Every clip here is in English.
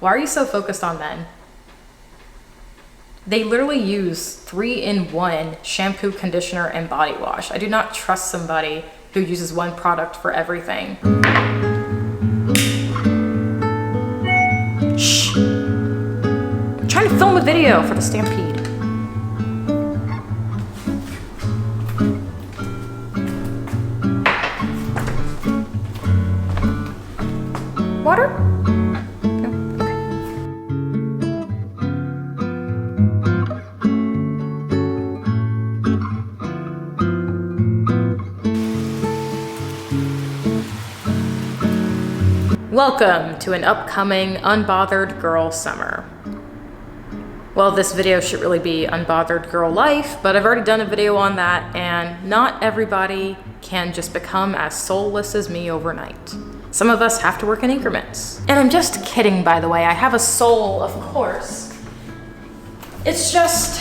Why are you so focused on men? They literally use 3-in-1 shampoo, conditioner, and body wash. I do not trust somebody who uses one product for everything. Shh. I'm trying to film a video for the Stampede. Water? No? Okay. Welcome to an upcoming unbothered girl summer. Well, this video should really be unbothered girl life, but I've already done a video on that, and not everybody can just become as soulless as me overnight. Some of us have to work in increments. And I'm just kidding, by the way. I have a soul, of course. It's just...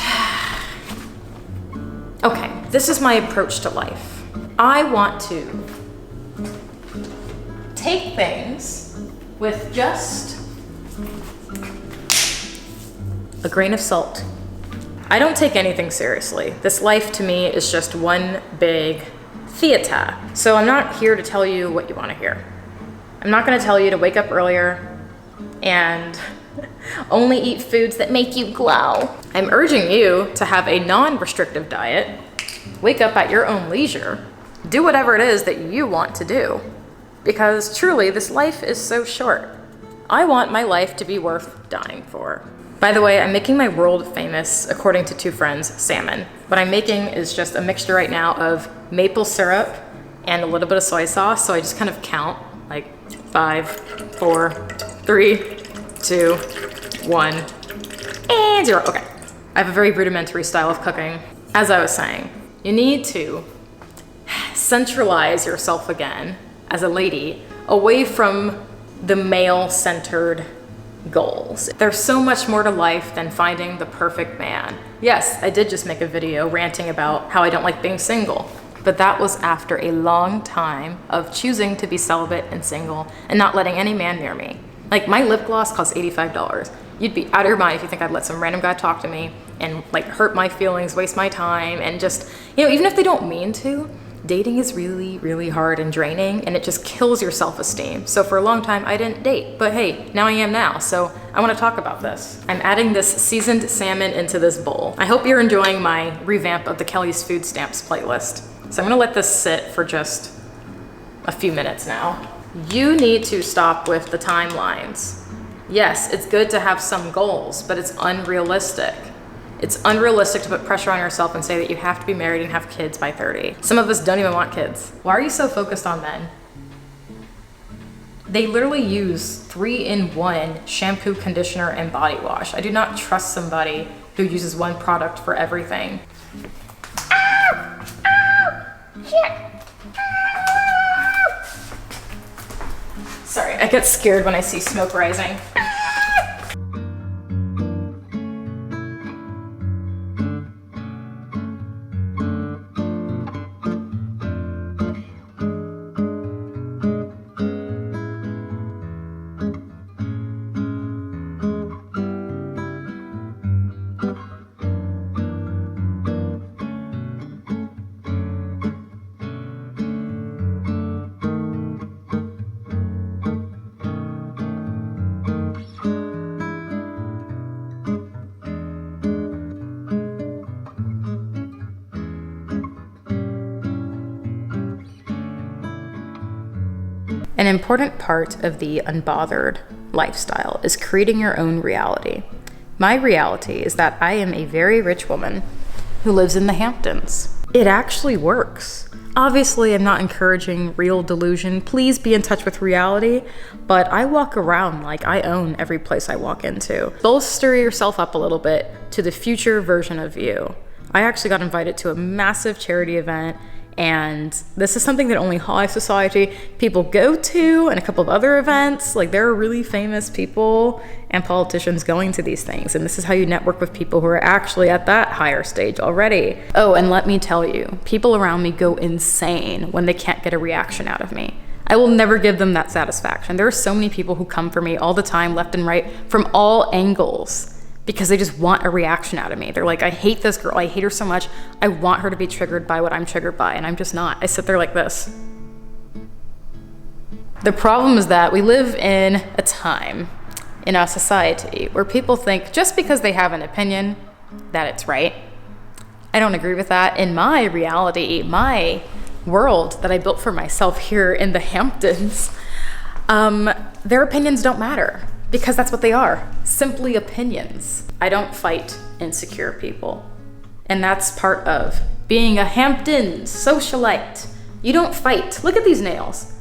Okay, this is my approach to life. I want to take things with just a grain of salt. I don't take anything seriously. This life to me is just one big theater. So I'm not here to tell you what you want to hear. I'm not gonna tell you to wake up earlier and only eat foods that make you glow. I'm urging you to have a non-restrictive diet, wake up at your own leisure, do whatever it is that you want to do. Because truly, this life is so short. I want my life to be worth dying for. By the way, I'm making my world famous, according to two friends, salmon. What I'm making is just a mixture right now of maple syrup and a little bit of soy sauce, so I just kind of count, like 5, 4, 3, 2, 1, and 0. Okay. I have a very rudimentary style of cooking. As I was saying, you need to centralize yourself again as a lady away from the male-centered goals. There's so much more to life than finding the perfect man. Yes, I did just make a video ranting about how I don't like being single. But that was after a long time of choosing to be celibate and single and not letting any man near me. Like, my lip gloss costs $85. You'd be out of your mind if you think I'd let some random guy talk to me and like hurt my feelings, waste my time, and just, you know, even if they don't mean to, dating is really, really hard and draining, and it just kills your self-esteem. So for a long time, I didn't date, but hey, now I am now, so I wanna talk about this. I'm adding this seasoned salmon into this bowl. I hope you're enjoying my revamp of the Kelly's Food Stamps playlist. So I'm gonna let this sit for just a few minutes now. You need to stop with the timelines. Yes, it's good to have some goals, but it's unrealistic. It's unrealistic to put pressure on yourself and say that you have to be married and have kids by 30. Some of us don't even want kids. Why are you so focused on men? They literally use 3-in-1 shampoo, conditioner, and body wash. I do not trust somebody who uses one product for everything. Sorry, I get scared when I see smoke rising. An important part of the unbothered lifestyle is creating your own reality. My reality is that I am a very rich woman who lives in the Hamptons. It actually works. Obviously, I'm not encouraging real delusion. Please be in touch with reality, but I walk around like I own every place I walk into. Bolster yourself up a little bit to the future version of you. I actually got invited to a massive charity event, and this is something that only high society people go to, and a couple of other events. Like, there are really famous people and politicians going to these things, and this is how you network with people who are actually at that higher stage already. Oh, and let me tell you, people around me go insane when they can't get a reaction out of me. I will never give them that satisfaction. There are so many people who come for me all the time, left and right, from all angles, because they just want a reaction out of me. They're like, I hate this girl. I hate her so much. I want her to be triggered by what I'm triggered by, and I'm just not. I sit there like this. The problem is that we live in a time, in our society, where people think just because they have an opinion that it's right. I don't agree with that. In my reality, my world that I built for myself here in the Hamptons, their opinions don't matter, because that's what they are, simply opinions. I don't fight insecure people, and that's part of being a Hamptons socialite. You don't fight. Look at these nails.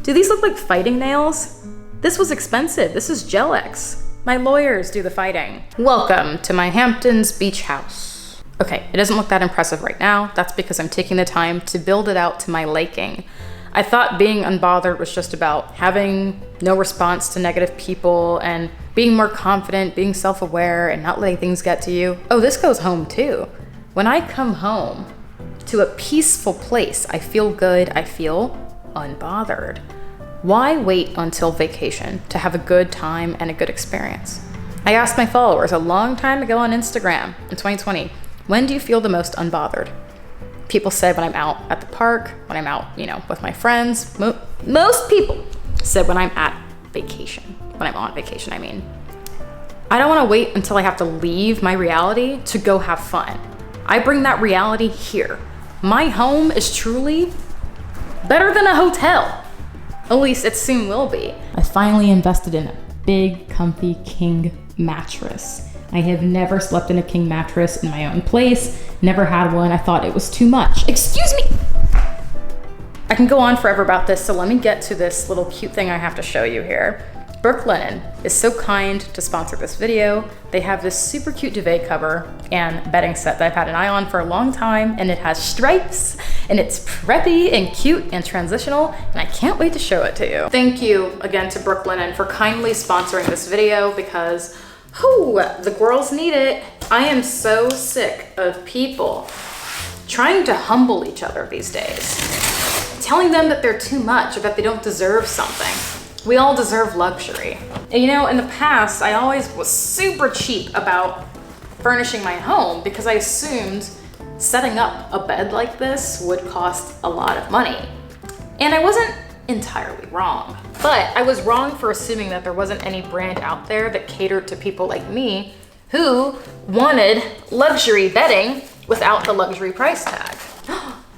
Do these look like fighting nails? This was expensive. This is Gel-X. My lawyers do the fighting. Welcome to my Hamptons beach house. Okay, it doesn't look that impressive right now. That's because I'm taking the time to build it out to my liking. I thought being unbothered was just about having no response to negative people and being more confident, being self-aware, and not letting things get to you. Oh, this goes home too. When I come home to a peaceful place, I feel good, I feel unbothered. Why wait until vacation to have a good time and a good experience? I asked my followers a long time ago on Instagram in 2020, when do you feel the most unbothered? People said when I'm out at the park, when I'm out, with my friends. Most people said when I'm at vacation. When I'm on vacation, I mean. I don't want to wait until I have to leave my reality to go have fun. I bring that reality here. My home is truly better than a hotel. At least it soon will be. I finally invested in a big, comfy king mattress. I have never slept in a king mattress in my own place, never had one. I thought it was too much. Excuse me! I can go on forever about this, so let me get to this little cute thing I have to show you here. Brooklinen is so kind to sponsor this video. They have this super cute duvet cover and bedding set that I've had an eye on for a long time, and it has stripes, and it's preppy and cute and transitional, and I can't wait to show it to you. Thank you again to Brooklinen for kindly sponsoring this video, because the girls need it. I am so sick of people trying to humble each other these days, telling them that they're too much or that they don't deserve something. We all deserve luxury. And in the past, I always was super cheap about furnishing my home because I assumed setting up a bed like this would cost a lot of money. And I wasn't entirely wrong. But I was wrong for assuming that there wasn't any brand out there that catered to people like me who wanted luxury bedding without the luxury price tag.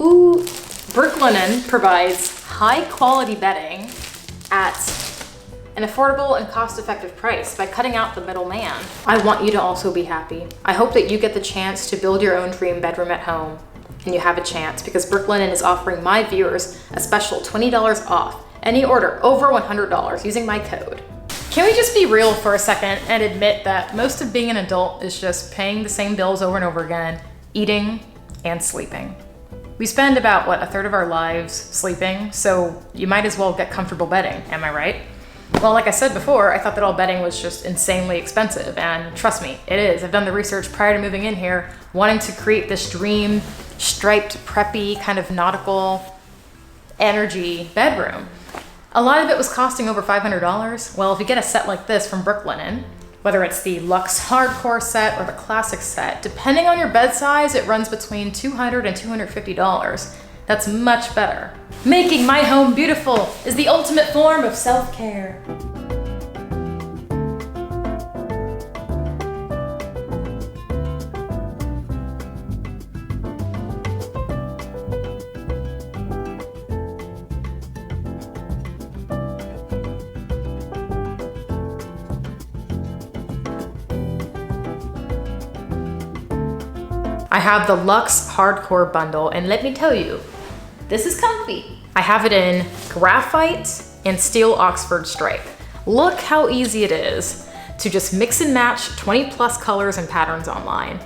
Ooh, Brooklinen provides high quality bedding at an affordable and cost-effective price by cutting out the middleman. I want you to also be happy. I hope that you get the chance to build your own dream bedroom at home, and you have a chance because Brooklinen is offering my viewers a special $20 off any order over $100 using my code. Can we just be real for a second and admit that most of being an adult is just paying the same bills over and over again, eating and sleeping? We spend about, a third of our lives sleeping, so you might as well get comfortable bedding, am I right? Well, like I said before, I thought that all bedding was just insanely expensive, and trust me, it is. I've done the research prior to moving in here, wanting to create this dream, striped, preppy, kind of nautical energy bedroom. A lot of it was costing over $500. Well, if you get a set like this from Brooklinen, whether it's the Luxe Hardcore set or the Classic set, depending on your bed size, it runs between $200 and $250. That's much better. Making my home beautiful is the ultimate form of self-care. I have the Luxe Hardcore bundle, and let me tell you, this is comfy. I have it in graphite and steel Oxford stripe. Look how easy it is to just mix and match 20 plus colors and patterns online.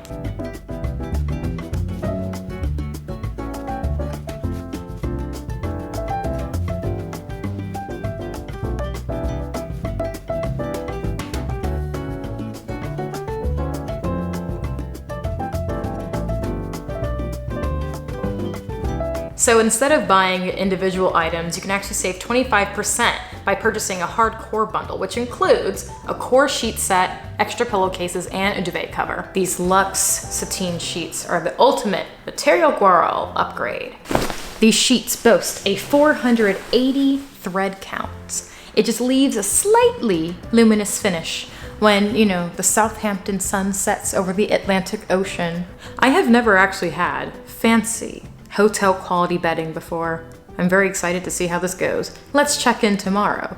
So instead of buying individual items, you can actually save 25% by purchasing a hardcore bundle, which includes a core sheet set, extra pillowcases, and a duvet cover. These luxe sateen sheets are the ultimate material guarl upgrade. These sheets boast a 480 thread count. It just leaves a slightly luminous finish when, you know, the Southampton sun sets over the Atlantic Ocean. I have never actually had fancy hotel quality bedding before. I'm very excited to see how this goes. Let's check in tomorrow.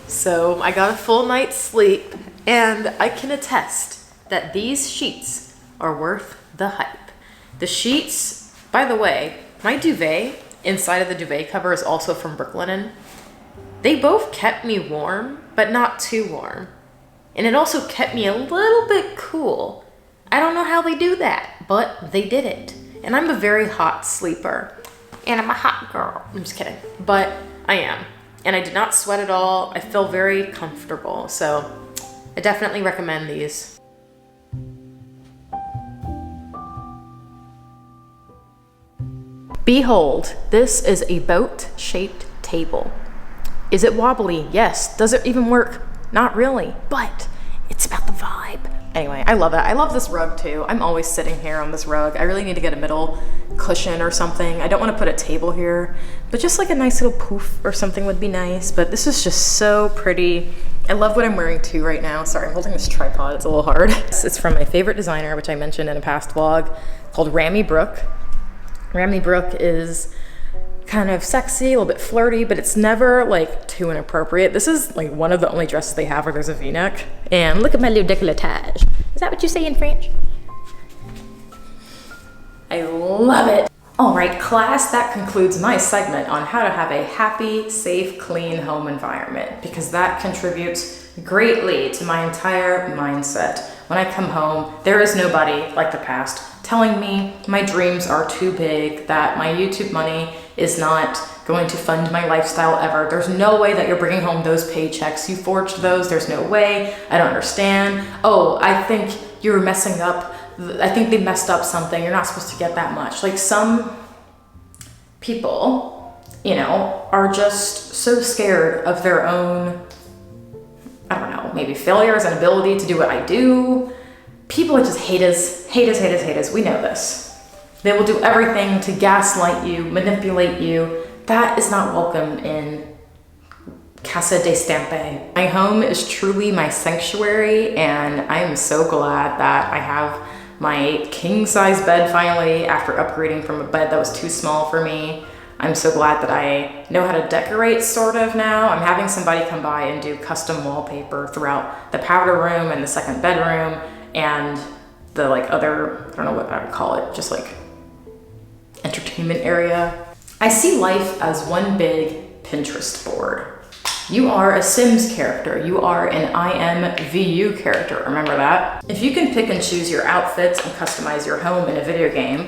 So I got a full night's sleep, and I can attest that these sheets are worth the hype. The sheets, by the way, my duvet inside of the duvet cover is also from Brooklinen. They both kept me warm, but not too warm. And it also kept me a little bit cool. I don't know how they do that, but they did it. And I'm a very hot sleeper. And I'm a hot girl. I'm just kidding. But I am. And I did not sweat at all. I feel very comfortable. So I definitely recommend these. Behold, this is a boat-shaped table. Is it wobbly? Yes. Does it even work? Not really, but it's about the vibe. Anyway, I love it. I love this rug too. I'm always sitting here on this rug. I really need to get a middle cushion or something. I don't want to put a table here, but just like a nice little poof or something would be nice. But this is just so pretty. I love what I'm wearing too right now. Sorry, I'm holding this tripod. It's a little hard. It's from my favorite designer, which I mentioned in a past vlog, called Rami Brooke. Rami Brooke is kind of sexy, a little bit flirty, but it's never like too inappropriate. This is like one of the only dresses they have where there's a v-neck. And look at my little décolletage. Is that what you say in French? I love it. All right, class, that concludes my segment on how to have a happy, safe, clean home environment, because that contributes greatly to my entire mindset. When I come home, there is nobody like the past telling me my dreams are too big, that my YouTube money is not going to fund my lifestyle ever. There's no way that you're bringing home those paychecks. You forged those, there's no way. I don't understand. Oh, I think you're messing up. I think they messed up something. You're not supposed to get that much. Like, some people, you know, are just so scared of their own, I don't know, maybe failures and ability to do what I do. People just hate us, hate us, hate us, hate us. We know this. They will do everything to gaslight you, manipulate you. That is not welcome in Casa de Stampede. My home is truly my sanctuary, and I am so glad that I have my king-size bed finally, after upgrading from a bed that was too small for me. I'm so glad that I know how to decorate sort of now. I'm having somebody come by and do custom wallpaper throughout the powder room and the second bedroom and the like other, I don't know what I would call it, just like entertainment area. I see life as one big Pinterest board. You are a Sims character. You are an IMVU character, remember that? If you can pick and choose your outfits and customize your home in a video game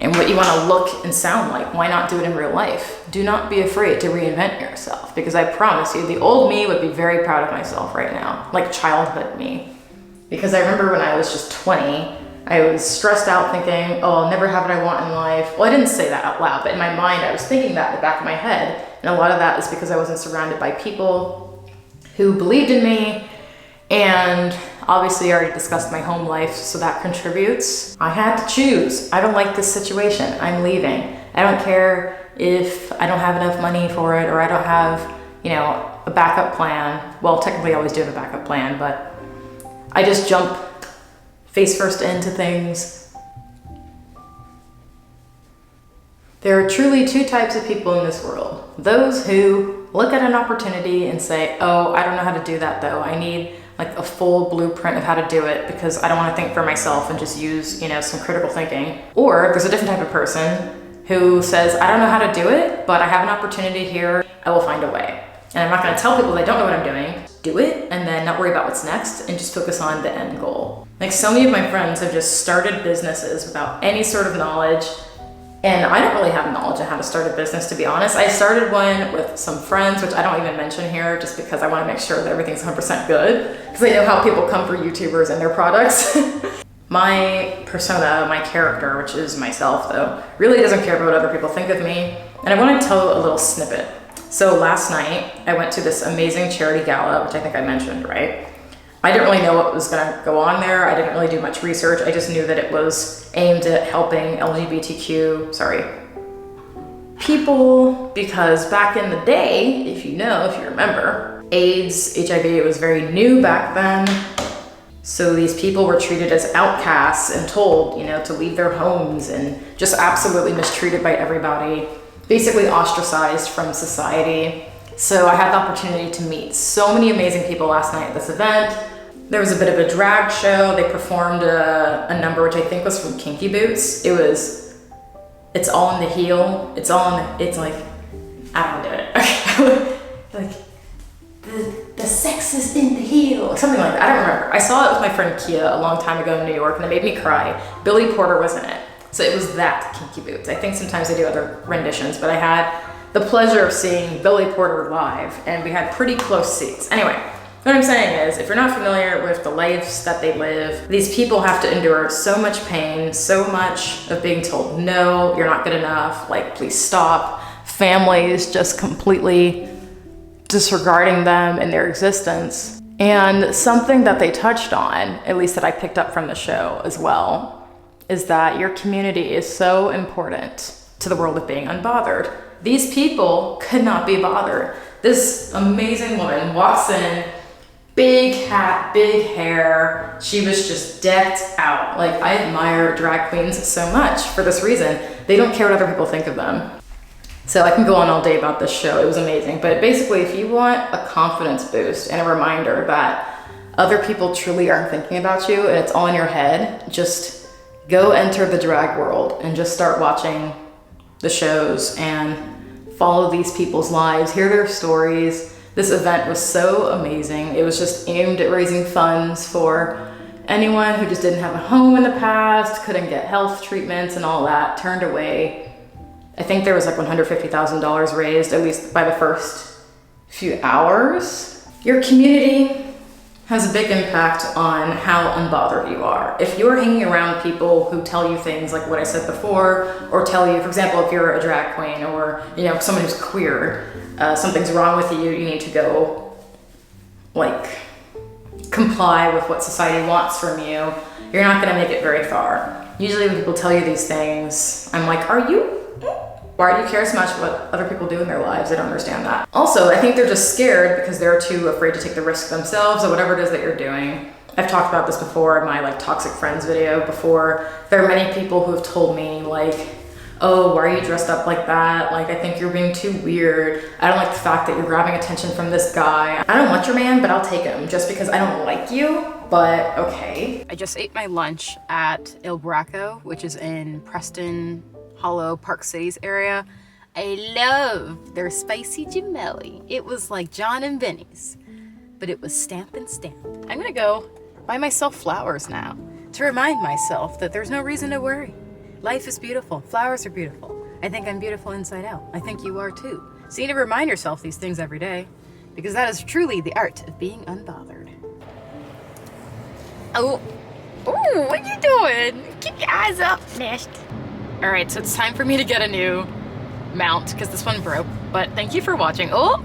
and what you want to look and sound like, why not do it in real life? Do not be afraid to reinvent yourself, because I promise you, the old me would be very proud of myself right now, like childhood me. Because I remember when I was just 20, I was stressed out thinking, oh, I'll never have what I want in life. Well, I didn't say that out loud, but in my mind, I was thinking that in the back of my head. And a lot of that is because I wasn't surrounded by people who believed in me. And obviously I already discussed my home life, so that contributes. I had to choose. I don't like this situation. I'm leaving. I don't care if I don't have enough money for it, or I don't have, you know, a backup plan. Well, technically I always do have a backup plan, but I just jump face first into things. There are truly two types of people in this world. Those who look at an opportunity and say, oh, I don't know how to do that though. I need like a full blueprint of how to do it because I don't want to think for myself and just use, you know, some critical thinking. Or there's a different type of person who says, I don't know how to do it, but I have an opportunity here. I will find a way. And I'm not going to tell people they don't know what I'm doing. just do it and then not worry about what's next and just focus on the end goal. Like so many of my friends have just started businesses without any sort of knowledge. And I don't really have knowledge on how to start a business, to be honest. I started one with some friends, which I don't even mention here just because I want to make sure that everything's 100% good, because I know how people come for YouTubers and their products. My persona, my character, which is myself though, really doesn't care about what other people think of me. And I want to tell a little snippet. So last night I went to this amazing charity gala, which I think I mentioned, right? I didn't really know what was gonna go on there. I didn't really do much research. I just knew that it was aimed at helping LGBTQ, people, because back in the day, if you remember, AIDS, HIV was very new back then. So these people were treated as outcasts and told, to leave their homes and just absolutely mistreated by everybody, basically ostracized from society. So I had the opportunity to meet so many amazing people last night at this event. There was a bit of a drag show. They performed a number which I think was from Kinky Boots. It's all in the heel. It's like, I don't do it. Like, the sex is in the heel, something like that. I don't remember. I saw it with my friend Kia a long time ago in New York and it made me cry. Billy Porter was in it. So it was that Kinky Boots. I think sometimes they do other renditions, but I had the pleasure of seeing Billy Porter live and we had pretty close seats. Anyway, what I'm saying is, if you're not familiar with the lives that they live, these people have to endure so much pain, so much of being told, no, you're not good enough, like, please stop. Families just completely disregarding them and their existence. And something that they touched on, at least that I picked up from the show as well, is that your community is so important to the world of being unbothered. These people could not be bothered. This amazing woman walks in, big hat, big hair. She was just decked out. Like, I admire drag queens so much for this reason. They don't care what other people think of them. So I can go on all day about this show. It was amazing. But basically, if you want a confidence boost and a reminder that other people truly aren't thinking about you and it's all in your head, just go enter the drag world and just start watching the shows and follow these people's lives, hear their stories. This event was so amazing. It was just aimed at raising funds for anyone who just didn't have a home in the past, couldn't get health treatments and all that, turned away. I think there was like $150,000 raised, at least by the first few hours. Your community has a big impact on how unbothered you are. If you're hanging around people who tell you things like what I said before, or tell you, for example, if you're a drag queen or someone who's queer, something's wrong with you, you need to go like comply with what society wants from you, you're not gonna make it very far. Usually when people tell you these things, I'm like, why do you care so much what other people do in their lives? I don't understand that. Also, I think they're just scared because they're too afraid to take the risk themselves or whatever it is that you're doing. I've talked about this before in my toxic friends video before. There are many people who have told me oh, why are you dressed up like that? I think you're being too weird. I don't like the fact that you're grabbing attention from this guy. I don't want your man, but I'll take him just because I don't like you, but okay. I just ate my lunch at Il Braco, which is in Preston Hollow, Park Cities area. I love their spicy gemelli. It was like John and Benny's, but it was stamp and stamp. I'm gonna go buy myself flowers now to remind myself that there's no reason to worry. Life is beautiful. Flowers are beautiful. I think I'm beautiful inside out. I think you are too. So you need to remind yourself these things every day because that is truly the art of being unbothered. Oh, what you doing? Keep your eyes up, Nest. All right, so it's time for me to get a new mount because this one broke, but thank you for watching. Oh!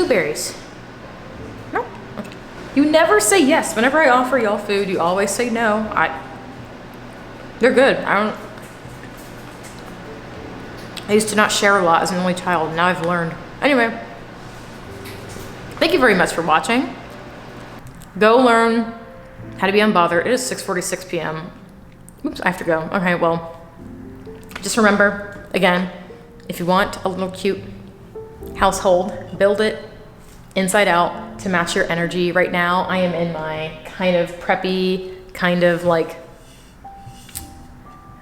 blueberries? No? Okay. You never say yes. Whenever I offer y'all food, you always say no. They're good. I used to not share a lot as an only child. Now I've learned. Anyway, thank you very much for watching. Go learn how to be unbothered. It is 6:46 p.m. Oops, I have to go. Okay, well, just remember, again, if you want a little cute household, build it inside out to match your energy. Right now, I am in my kind of preppy, kind of like,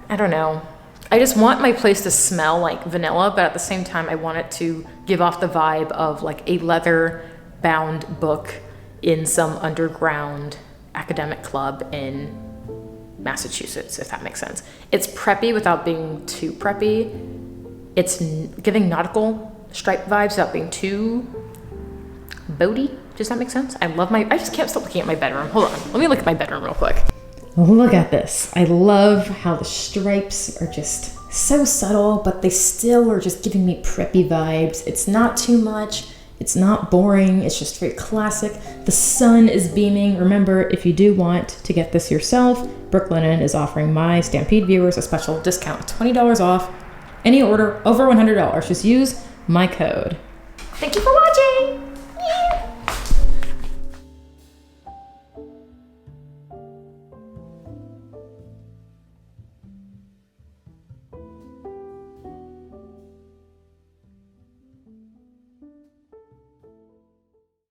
I don't know. I just want my place to smell like vanilla, but at the same time, I want it to give off the vibe of like a leather-bound book in some underground academic club in Massachusetts, if that makes sense. It's preppy without being too preppy. It's giving nautical stripe vibes without being too boaty. Does that make sense? I just can't stop looking at my bedroom. Hold on, let me look at my bedroom real quick. Look at this. I love how the stripes are just so subtle, but they still are just giving me preppy vibes. It's not too much. It's not boring. It's just very classic. The sun is beaming. Remember, if you do want to get this yourself, Brooklinen is offering my Stampede viewers a special discount, $20 off any order over $100. Just use my code. Thank you for watching.